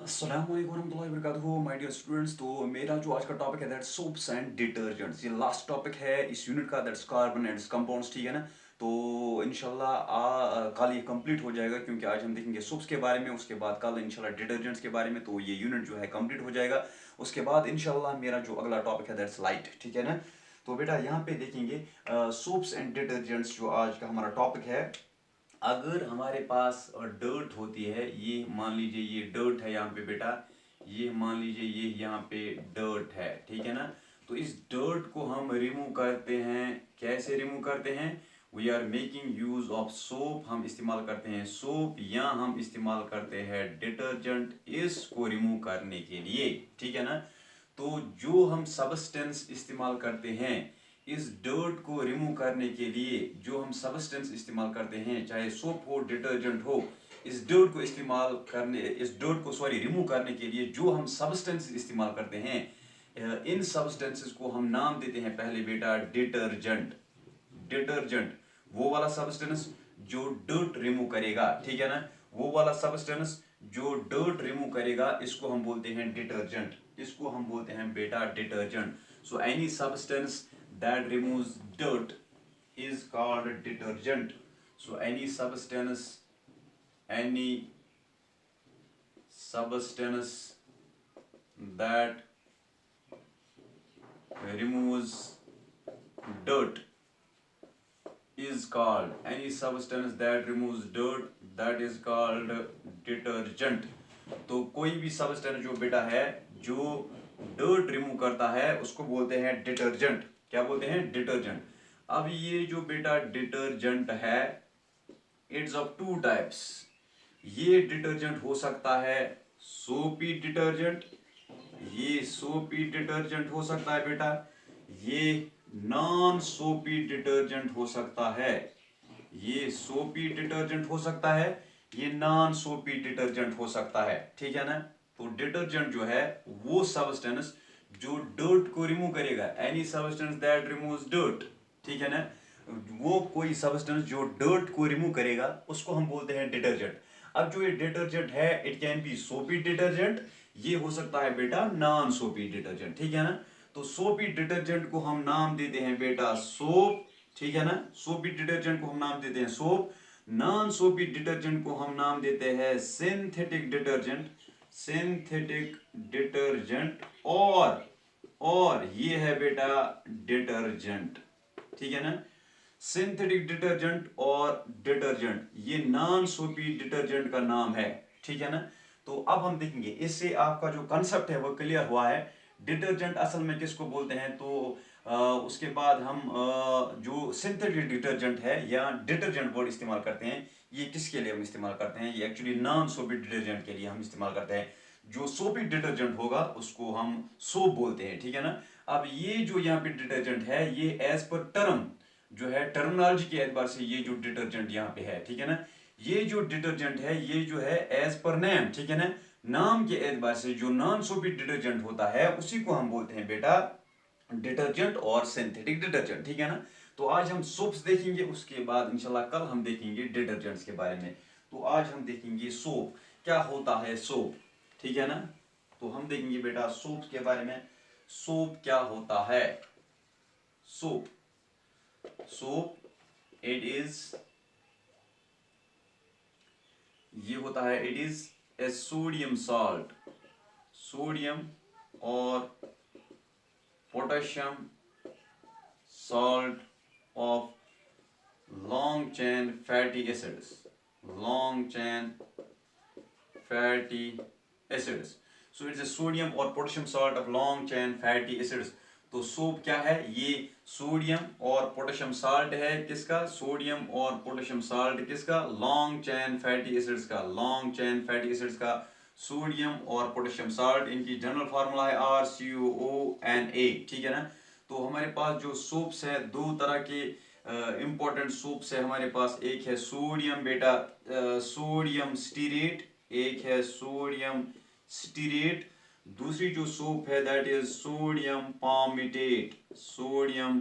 अस्सलाम वालेकुम warahmatullahi wabarakatuh my dear students. तो मेरा जो आज का टॉपिक है दैट सोप्स एंड डिटर्जेंट्स। ये लास्ट टॉपिक है इस यूनिट का, दैट्स कार्बन एंड कंपाउंड्स, ठीक है ना। तो इंशाल्लाह कल ये कंप्लीट हो जाएगा, क्योंकि आज हम देखेंगे सोप्स के बारे में, उसके बाद कल इंशाल्लाह डिटर्जेंट्स के बारे में। तो ये यूनिट जो है कंप्लीट हो जाएगा। उसके बाद इंशाल्लाह मेरा जो अगला टॉपिक है दैट्स लाइट, ठीक है ना। तो बेटा यहाँ पे देखेंगे सोप्स एंड डिटर्जेंट्स जो आज का हमारा टॉपिक है। अगर हमारे पास डर्ट होती है, ये मान लीजिए ये डर्ट है यहाँ पे बेटा, ये मान लीजिए ये यहाँ पे डर्ट है, ठीक है ना। तो इस डर्ट को हम रिमूव करते हैं। कैसे रिमूव करते हैं? We are making use of soap. हम इस्तेमाल करते हैं सोप, या हम इस्तेमाल करते हैं डिटर्जेंट इसको रिमूव करने के लिए, ठीक है ना। तो जो हम सबस्टेंस इस्तेमाल करते हैं इस डर्ट को रिमूव करने के लिए, जो हम सबस्टेंस इस्तेमाल करते हैं, चाहे सोप हो डिटर्जेंट हो, इस डर्ट को इस्तेमाल करने इस डर्ट को रिमूव करने के लिए जो हम सबस्टेंस इस्तेमाल करते हैं, इन सबस्टेंसेस को हम नाम देते हैं पहले बेटा डिटर्जेंट। डिटर्जेंट वो वाला सब्सटेंस जो डर्ट रिमूव करेगा, ठीक है ना। वो वाला सब्सटेंस जो डर्ट रिमूव करेगा इसको हम बोलते हैं डिटर्जेंट। इसको हम बोलते हैं बेटा detergent. So any substance that removes dirt is called detergent. So any substance that removes dirt is called any substance that removes dirt, that is called detergent. तो कोई भी सबस्टेंस जो बेटा है जो डर्ट रिमूव करता है उसको बोलते हैं डिटर्जेंट। क्या बोलते हैं? डिटर्जेंट। अब ये जो बेटा डिटर्जेंट है, इट्स ऑफ टू टाइप्स। ये डिटर्जेंट हो सकता है सोपी डिटर्जेंट, ये सोपी डिटर्जेंट हो सकता है बेटा, ये नॉन सोपी डिटर्जेंट हो सकता है। ये सोपी डिटर्जेंट हो सकता है, ये नॉन सोपी डिटर्जेंट हो सकता है, ठीक है ना। तो डिटर्जेंट जो है वो सब्सटेंस जो डर्ट को रिमूव करेगा, any substance that removes dirt, ठीक है ना। वो कोई सब्सटेंस जो डर्ट को रिमूव करेगा उसको हम बोलते हैं डिटर्जेंट। अब जो ये डिटर्जेंट है इट कैन बी सोपी डिटर्जेंट, ये हो सकता है बेटा नॉन सोपी डिटर्जेंट, ठीक है ना। तो सोपी डिटर्जेंट को हम नाम देते हैं बेटा सोप, ठीक है ना। सोपी डिटर्जेंट को हम नाम देते हैं सोप। नॉन सोपी डिटर्जेंट को हम नाम देते हैं सिंथेटिक डिटर्जेंट। सिंथेटिक डिटर्जेंट और ये है बेटा डिटर्जेंट, ठीक है ना। सिंथेटिक डिटर्जेंट और डिटर्जेंट ये नॉन सोपी डिटर्जेंट का नाम है, ठीक है ना। तो अब हम देखेंगे, इससे आपका जो कंसेप्ट है वो क्लियर हुआ है। डिटर्जेंट असल में किसको बोलते हैं, तो उसके बाद हम जो सिंथेटिक डिटर्जेंट है या डिटर्जेंट वर्ड इस्तेमाल करते हैं, ये किसके लिए हम इस्तेमाल करते हैं? ये एक्चुअली नॉन सोपी डिटर्जेंट के लिए हम इस्तेमाल करते हैं। जो सोपी डिटर्जेंट होगा उसको हम सोप बोलते हैं, ठीक है ना। अब ये जो यहाँ पे डिटर्जेंट है ये एज पर टर्म जो है, टर्मिनोलॉजी के एतबार से ये जो डिटर्जेंट यहाँ पे है, ठीक है ना। ये जो डिटर्जेंट है ये जो है एज पर नेम, ठीक है ना, नाम के एतबार से जो नॉन सोपी डिटर्जेंट होता है उसी को हम बोलते हैं बेटा डिटर्जेंट और सिंथेटिक डिटर्जेंट, ठीक है ना। तो आज हम सोप्स देखेंगे, उसके बाद इंशाल्लाह कल हम देखेंगे डिटर्जेंट्स के बारे में। तो आज हम देखेंगे सोप क्या होता है, सोप, ठीक है ना। तो हम देखेंगे बेटा सोप के बारे में। सोप क्या होता है? सोप सोप इट इज ये होता है, it is a sodium salt, sodium और potassium salt of long chain fatty acids, long chain fatty acids. So it's a sodium or potassium salt of long chain fatty acids. तो soap क्या है? ये sodium और potassium salt है, किसका? Sodium और potassium salt किसका? लॉन्ग चेन फैटी एसिड्स का, लॉन्ग चेन फैटी एसिड्स का सोडियम और पोटेशियम साल्ट। इनकी जनरल फार्मूला है RCOONA, ठीक है ना। तो हमारे पास जो सोप्स है दो तरह के इंपॉर्टेंट सोप्स है हमारे पास। एक है सोडियम बेटा सोडियम स्टीरेट, एक है सोडियम स्टीरेट। दूसरी जो सोप है that is sodium palmitate, sodium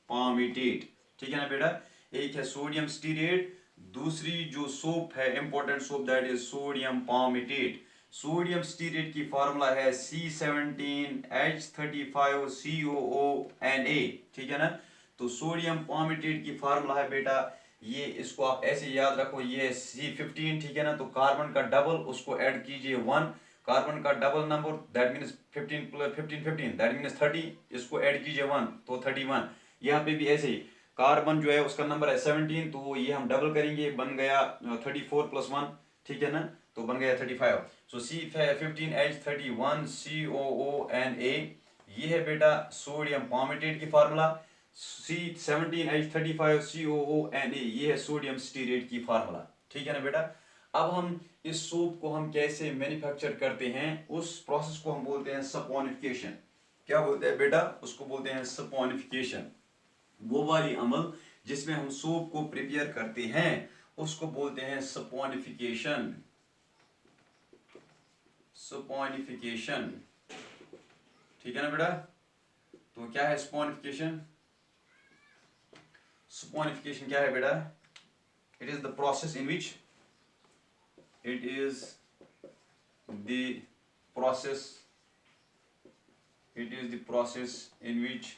palmitate, ठीक है ना बेटा। एक है सोडियम स्टीरेट, दूसरी जो सोप है important soap that is sodium palmitate. Sodium stearate की फार्मूला है C17H35COONA, ठीक है ना। तो सोडियम पामेटेट की फार्मूला है बेटा, ये इसको आप ऐसे याद रखो, ये C15, ठीक है ना। तो कार्बन का डबल उसको ऐड कीजिए 1, कार्बन का double number that means 15 plus 15 15 that means 30, इसको ऐड कीजिए 1 तो 31। यहाँ पे भी ऐसे ही कार्बन जो है उसका नंबर है 17, तो ये हम डबल करेंगे, बन गया 34 प्लस 1, ठीक है ना, तो बन गया 35। सो C15H31COONA, ये है बेटा सोडियम पामेटेट की फार्मूला। C17H35COONA, ये है सोडियम स्टीरेट की फार्मूला, ठीक है ना बेटा। अब हम इस सोप को हम कैसे मैन्युफैक्चर करते हैं, उस प्रोसेस को हम बोलते हैं सपोनिफिकेशन। क्या बोलते हैं बेटा, उसको बोलते हैं सपोनिफिकेशन। वो वाली अमल जिसमें हम सोप को प्रिपेयर करते हैं उसको बोलते हैं सपोनिफिकेशन। सपोनिफिकेशन, ठीक है ना बेटा। तो क्या है सपोनिफिकेशन? सपोनिफिकेशन क्या है बेटा? It is the process in which it is the process in which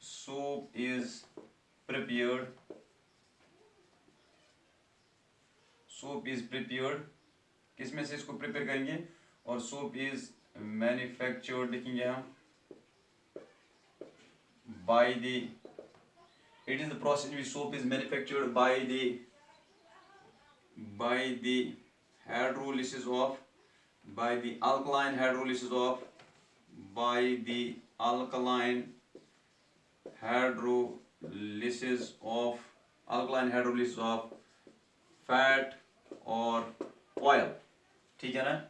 soap is prepared, किसमें से इसको प्रिपेयर करेंगे, और सोप इज मैन्युफैक्चर्ड लिखेंगे हम by the, it is the process in which soap is manufactured by the hydrolysis of, by the alkaline hydrolysis of fat or oil, ठीक है ना।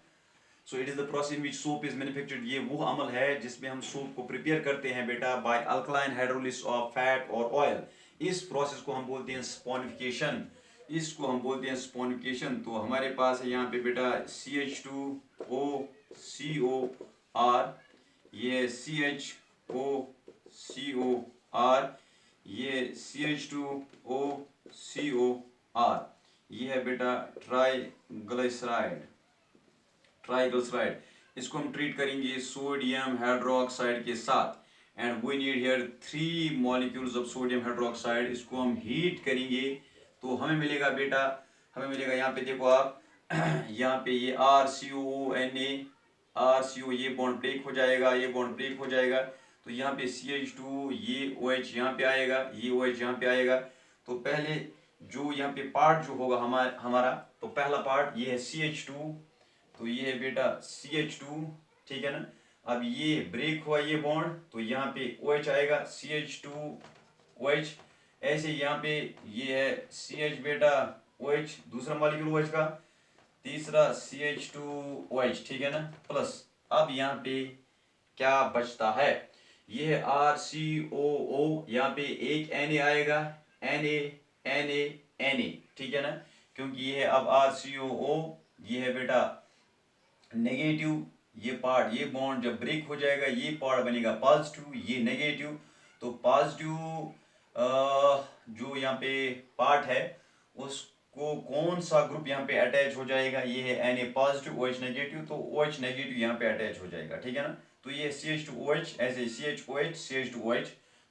So it is the process in which soap is manufactured, ये वो अमल है जिसमें हम soap को prepare करते हैं बेटा by alkaline hydrolysis of fat और ऑयल। इस प्रोसेस को हम बोलते हैं स्पोनिफिकेशन, इसको हम बोलते हैं स्पोनिफिकेशन। तो हमारे पास है यहाँ पे बेटा CH2OCOR, ये CHOCOR, ये CH2OCOR, ये है बेटा ट्राइग्लिसराइड। इसको हम ट्रीट करेंगे सोडियम हाइड्रोक्साइड के साथ, and we need here 3 molecules of sodium hydroxide. इसको हम हीट करेंगे तो हमें मिलेगा बेटा, हमें मिलेगा यहाँ पे देखो आप यहाँ पे ये RCONA, ये बॉन्ड ब्रेक हो जाएगा, ये बॉन्ड ब्रेक हो जाएगा, तो यहाँ पे CH2, ये OH यहाँ पे आएगा, ये OH यहाँ पे आएगा। तो पहले जो यहाँ पे पार्ट जो होगा हमारा, तो पहला पार्ट ये है CH2, तो ये है बेटा CH2, ठीक है ना। अब ये ब्रेक हुआ ये बॉन्ड, तो यहाँ पे OH आएगा, CH2OH। ऐसे यहाँ पे ये है CH बेटा OH, दूसरा मॉलिक्यूल OH का, तीसरा CH2OH, ठीक है ना, प्लस अब यहाँ पे क्या बचता है, ये है RCOO, यहाँ पे एक Na आएगा, Na, ठीक है ना, क्योंकि ये है अब RCOO, ये है बेटा नेगेटिव, ये पार्ट, ये बॉन्ड जब ब्रेक हो जाएगा ये पार्ट बनेगा पॉजिटिव, ये नेगेटिव। तो पॉजिटिव जो यहाँ पे पार्ट है उसको कौन सा ग्रुप यहाँ पे अटैच हो जाएगा, ये है Na पॉजिटिव, OH नेगेटिव, तो OH नेगेटिव यहाँ पे अटैच हो जाएगा, ठीक है ना। तो ये CH2OH, ऐसे CHOH CH2OH,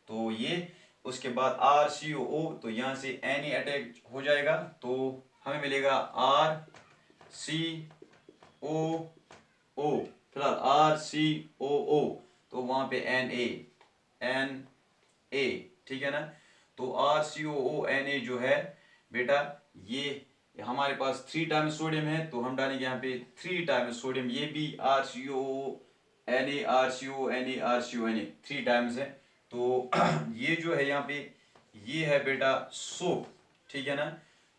तो ये उसके बाद RCOO, तो यहाँ से Na अटैच हो जाएगा, तो हमें मिलेगा RCOO, फिलहाल RCOO, तो वहां पे Na, ठीक है ना। तो RCOONA जो है बेटा, ये हमारे पास 3 टाइम्स सोडियम है, तो हम डालेंगे यहाँ पे 3 टाइम्स सोडियम, ये भी RCONA 3 टाइम्स है। तो ये जो है यहाँ पे ये है बेटा सोप, ठीक है ना।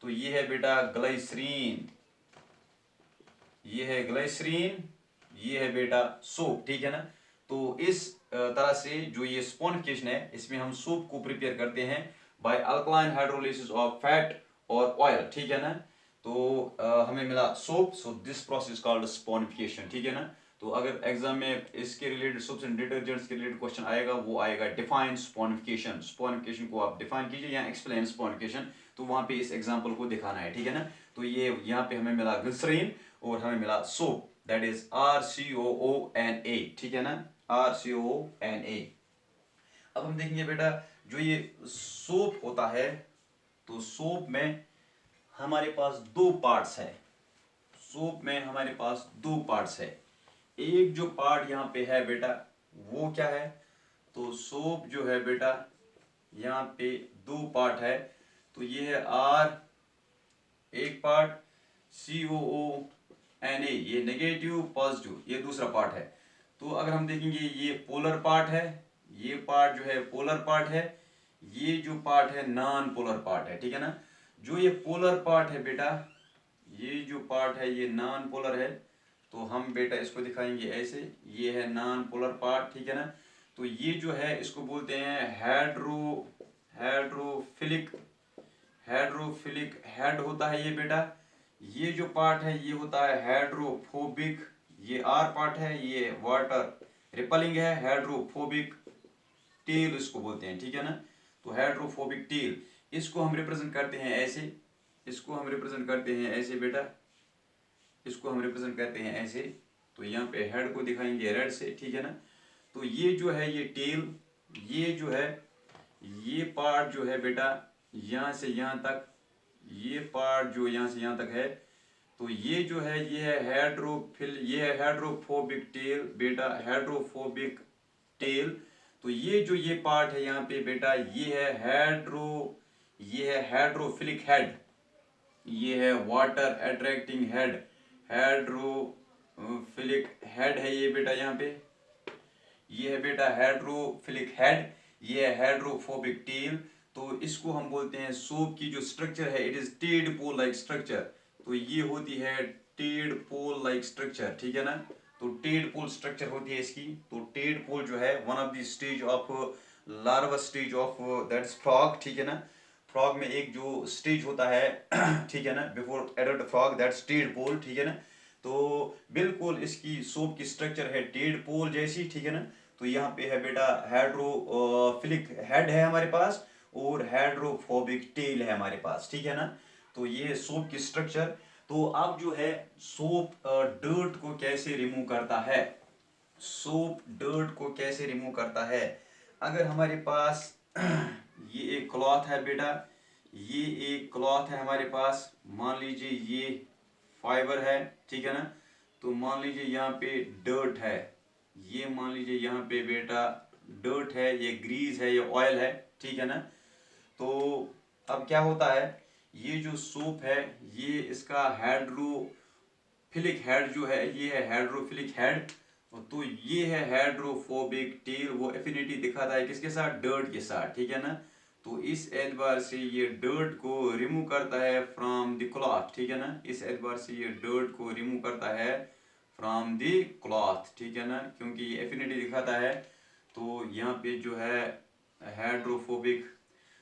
तो ये है बेटा ग्लाइसरीन, ये है ग्लाइसरीन, ये है बेटा सोप, ठीक है ना। तो इस तरह से जो ये स्पोनिफिकेशन है, इसमें हम सोप को प्रिपेयर करते हैं by alkaline hydrolysis of fat और ऑयल, ठीक है ना। तो हमें मिला soap, so this process called saponification, ठीक है ना। तो अगर एग्जाम में इसके रिलेटेड सोप्स एंड डिटर्जेंट्स के रिलेटेड क्वेश्चन आएगा, वो आएगा डिफाइन स्पोनिफिकेशन। स्पोनिफिकेशन को आप डिफाइन कीजिए या एक्सप्लेन स्पोनिफिकेशन, तो वहां पे इस एग्जांपल को दिखाना है, ठीक है ना। तो ये यहाँ पे हमें मिला ग्लिसरीन और हमें मिला सोप, दैट इज RCOONA, ठीक है ना, RCOONA। अब हम देखेंगे बेटा जो ये सोप होता है, तो सोप में हमारे पास दो पार्ट्स है। सोप में हमारे पास दो पार्ट्स है। एक जो पार्ट यहाँ पे है बेटा वो क्या है, तो सोप जो है बेटा यहाँ पे दो पार्ट है। तो ये है R एक पार्ट, COONA ये नेगेटिव पॉजिटिव ये दूसरा पार्ट है। तो अगर हम देखेंगे ये पोलर पार्ट है, ये पार्ट जो है पोलर पार्ट है, ये जो पार्ट है नॉन पोलर पार्ट है, ठीक है ना। जो ये पोलर पार्ट है बेटा, ये जो पार्ट है ये नॉन पोलर है, तो हम बेटा इसको दिखाएंगे ऐसे, ये है नॉन पोलर पार्ट, ठीक है ना। तो ये जो है इसको बोलते हैं हाइड्रोफिलिक हेड होता है ये बेटा। ये जो पार्ट है ये होता है हाइड्रोफोबिक, ये आर पार्ट है, ये वाटर रिपलिंग है, हाइड्रोफोबिक टेल इसको बोलते हैं, ठीक है ना। तो हाइड्रोफोबिक टेल इसको हम रिप्रेजेंट करते हैं ऐसे, इसको हम रिप्रेजेंट करते हैं ऐसे बेटा, इसको हम रिप्रेजेंट करते हैं ऐसे। तो यहाँ पे हेड को दिखाएंगे रेड से, ठीक है ना। तो ये जो है ये टेल, ये जो है ये पार्ट जो है बेटा यहाँ से यहाँ तक, ये पार्ट जो यहाँ से यहाँ तक है, तो ये जो है ये है ये है हाइड्रोफोबिक टेल बेटा, हाइड्रोफोबिक टेल। तो ये जो ये पार्ट है यहाँ पे बेटा ये है हाइड्रोफिलिक हेड, ये है water attracting head, hydrophilic head है ये बेटा यहाँ पे, ये है बेटा हाइड्रोफिलिक हेड, ये है हाइड्रोफोबिक टेल। तो इसको हम बोलते हैं सोप की जो स्ट्रक्चर है it is tadpole like structure. तो ये होती है टेडपोल लाइक स्ट्रक्चर, ठीक है ना। तो टेडपोल स्ट्रक्चर होती है इसकी। तो टेडपोल जो है one of the stage of larva stage of that's frog, ठीक है ना। फ्रॉग में एक जो स्टेज होता है ठीक है ना, before adult frog that's tadpole, ठीक है ना। तो बिल्कुल इसकी सोप की स्ट्रक्चर है टेडपोल जैसी, ठीक है ना। तो यहाँ पे है बेटा हाइड्रोफिलिक हेड है हमारे पास और हाइड्रोफोबिक टेल है हमारे पास, ठीक है ना। तो ये सोप की स्ट्रक्चर। तो अब जो है सोप डर्ट को कैसे रिमूव करता है, सोप डर्ट को कैसे रिमूव करता है। अगर हमारे पास ये एक क्लॉथ है बेटा, ये एक क्लॉथ है हमारे पास, मान लीजिए ये फाइबर है, ठीक है ना। तो मान लीजिए यहाँ पे डर्ट है, ये मान लीजिए यहाँ पे बेटा डर्ट है, ये ग्रीस है, ये ऑयल है, ठीक है ना। तो अब क्या होता है, ये जो सोप है ये इसका हाइड्रोफिलिक हेड जो है ये है हाइड्रोफिलिक हेड। तो ये है हाइड्रोफोबिक टेल, वो एफिनिटी दिखाता है किसके साथ, डर्ट के साथ, ठीक है ना। तो इस एतबार से ये डर्ट को रिमूव करता है फ्रॉम द क्लॉथ, ठीक है ना। इस एतबार से ये डर्ट को रिमूव करता है फ्रॉम द क्लॉथ, ठीक है ना, क्योंकि ये एफिनिटी दिखाता है। तो यहाँ पे जो है हाइड्रोफोबिक,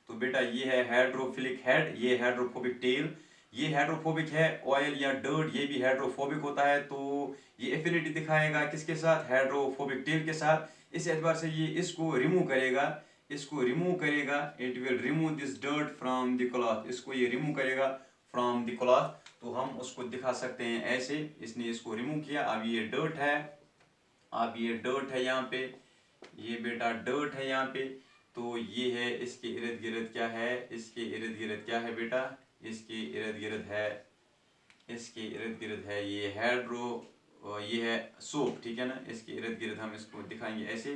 तो बेटा ये है हाइड्रोफिलिक हेड, ये हाइड्रोफोबिक टेल, ये हाइड्रोफोबिक है, ऑयल या डर्ट ये भी हाइड्रोफोबिक होता है। तो ये एफिनिटी दिखाएगा किसके साथ, हाइड्रोफोबिक टेल के साथ। इस एतबार से ये इसको रिमूव करेगा, इसको रिमूव करेगा, it will remove this dirt from the cloth, इसको ये रिमूव करेगा फ्रॉम द क्लॉथ। तो हम उसको दिखा सकते हैं ऐसे, इसने इसको रिमूव किया, अब ये डर्ट है, अब ये डर्ट है यहाँ पे, ये बेटा डर्ट है यहाँ पे। तो ये है इसके इर्द गिर्द क्या है, इसके इर्द गिर्द क्या है बेटा, इसके इर्द गिर्द है, इसके इर्द गिर्द है ये ये है सोप, ठीक है ना। इसके इर्द गिर्द हम इसको दिखाएंगे ऐसे,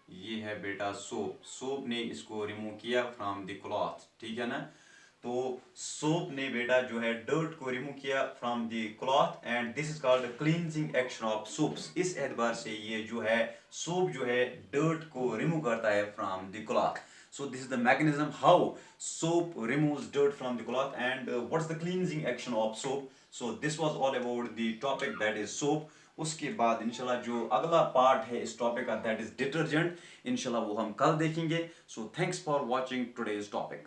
ये है बेटा सोप, सोप ने इसको रिमूव किया फ्रॉम द क्लॉथ, ठीक है ना। तो सोप ने बेटा जो है डर्ट को रिमूव किया from the cloth and this is called cleansing action of soaps. इस एतबार से ये जो है सोप जो है डर्ट को रिमूव करता है from the cloth. So this is the mechanism how soap removes dirt from the cloth and what's the cleansing action of soap. So this was all about the topic that is soap. उसके बाद इंशाल्लाह जो अगला part है इस topic का that is detergent, इंशाल्लाह वो हम कल देखेंगे। So thanks for watching today's topic.